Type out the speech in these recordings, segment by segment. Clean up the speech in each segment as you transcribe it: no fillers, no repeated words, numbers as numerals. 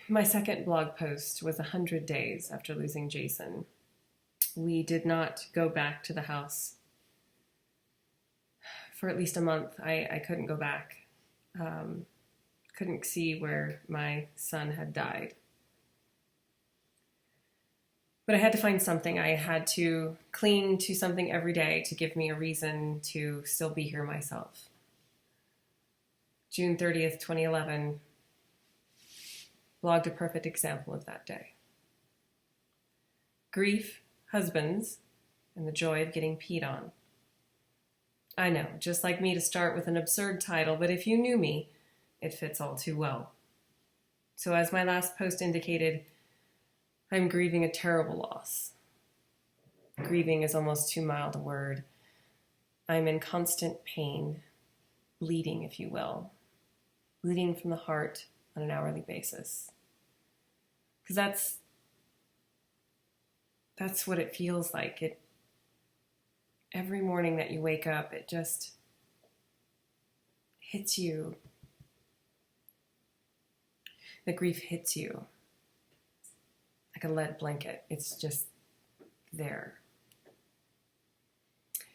My second blog post was 100 days after losing Jason. We did not go back to the house for at least a month. I couldn't go back. Couldn't see where my son had died. But I had to find something. I had to cling to something every day to give me a reason to still be here myself. June 30th, 2011, blogged a perfect example of that day. Grief, husbands, and the joy of getting peed on. I know, just like me to start with an absurd title, but if you knew me, it fits all too well. So as my last post indicated, I'm grieving a terrible loss. Grieving is almost too mild a word. I'm in constant pain, bleeding, if you will. Bleeding from the heart on an hourly basis. Because that's what it feels like. Every morning that you wake up, it just hits you. The grief hits you like a lead blanket. It's just there.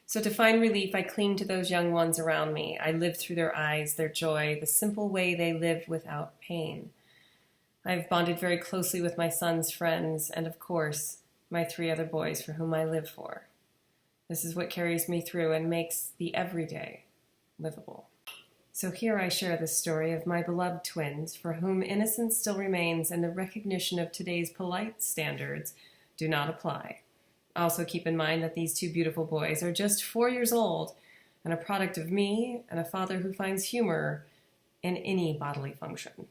So to find relief, I cling to those young ones around me. I live through their eyes, their joy, the simple way they live without pain. I've bonded very closely with my son's friends and, of course, my 3 other boys for whom I live for. This is what carries me through and makes the everyday livable. So here I share the story of my beloved twins, for whom innocence still remains and the recognition of today's polite standards do not apply. Also keep in mind that these 2 beautiful boys are just 4 years old and a product of me and a father who finds humor in any bodily function.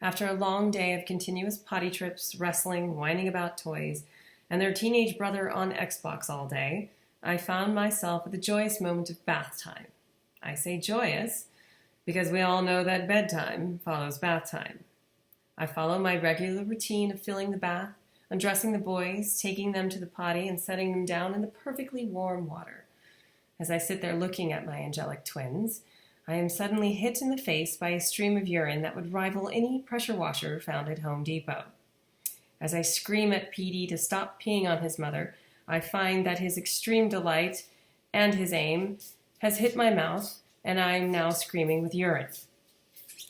After a long day of continuous potty trips, wrestling, whining about toys, and their teenage brother on Xbox all day, I found myself at the joyous moment of bath time. I say joyous because we all know that bedtime follows bath time. I follow my regular routine of filling the bath, undressing the boys, taking them to the potty, and setting them down in the perfectly warm water. As I sit there looking at my angelic twins, I am suddenly hit in the face by a stream of urine that would rival any pressure washer found at Home Depot. As I scream at Petey to stop peeing on his mother, I find that his extreme delight and his aim has hit my mouth, and I am now screaming with urine.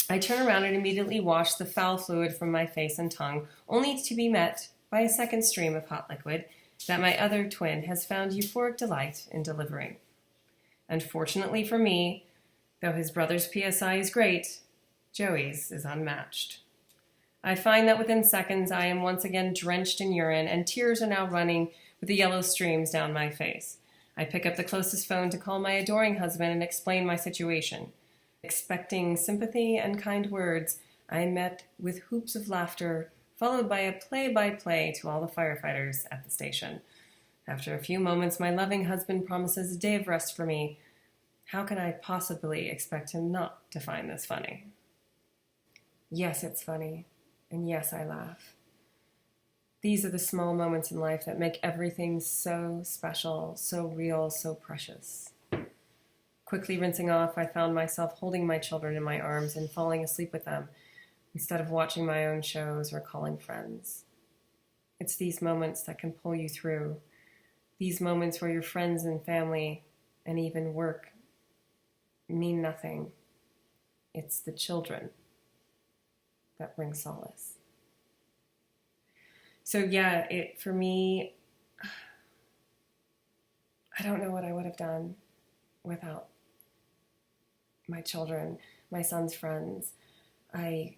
I turn around and immediately wash the foul fluid from my face and tongue, only to be met by a second stream of hot liquid that my other twin has found euphoric delight in delivering. Unfortunately for me, though his brother's PSI is great, Joey's is unmatched. I find that within seconds I am once again drenched in urine, and tears are now running with the yellow streams down my face. I pick up the closest phone to call my adoring husband and explain my situation. Expecting sympathy and kind words, I am met with hoops of laughter, followed by a play-by-play to all the firefighters at the station. After a few moments, my loving husband promises a day of rest for me. How can I possibly expect him not to find this funny? Yes, it's funny, and yes, I laugh. These are the small moments in life that make everything so special, so real, so precious. Quickly rinsing off, I found myself holding my children in my arms and falling asleep with them, instead of watching my own shows or calling friends. It's these moments that can pull you through, these moments where your friends and family and even work mean nothing. It's the children that bring solace. So yeah, for me, I don't know what I would have done without my children, my son's friends. I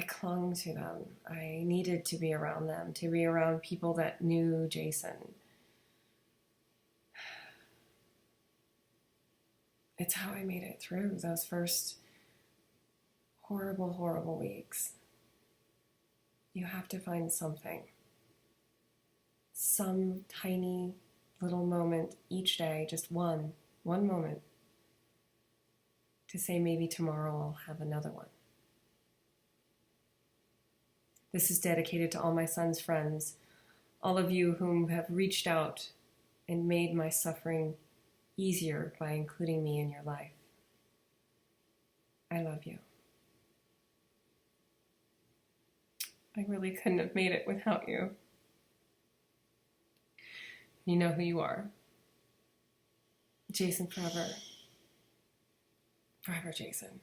clung to them. I needed to be around them, to be around people that knew Jason. It's how I made it through those first horrible, horrible weeks. You have to find something, some tiny little moment each day, just one moment, to say maybe tomorrow I'll have another one. This is dedicated to all my son's friends, all of you whom have reached out and made my suffering easier by including me in your life. I love you. I really couldn't have made it without you. You know who you are. Jason forever. Forever, Jason.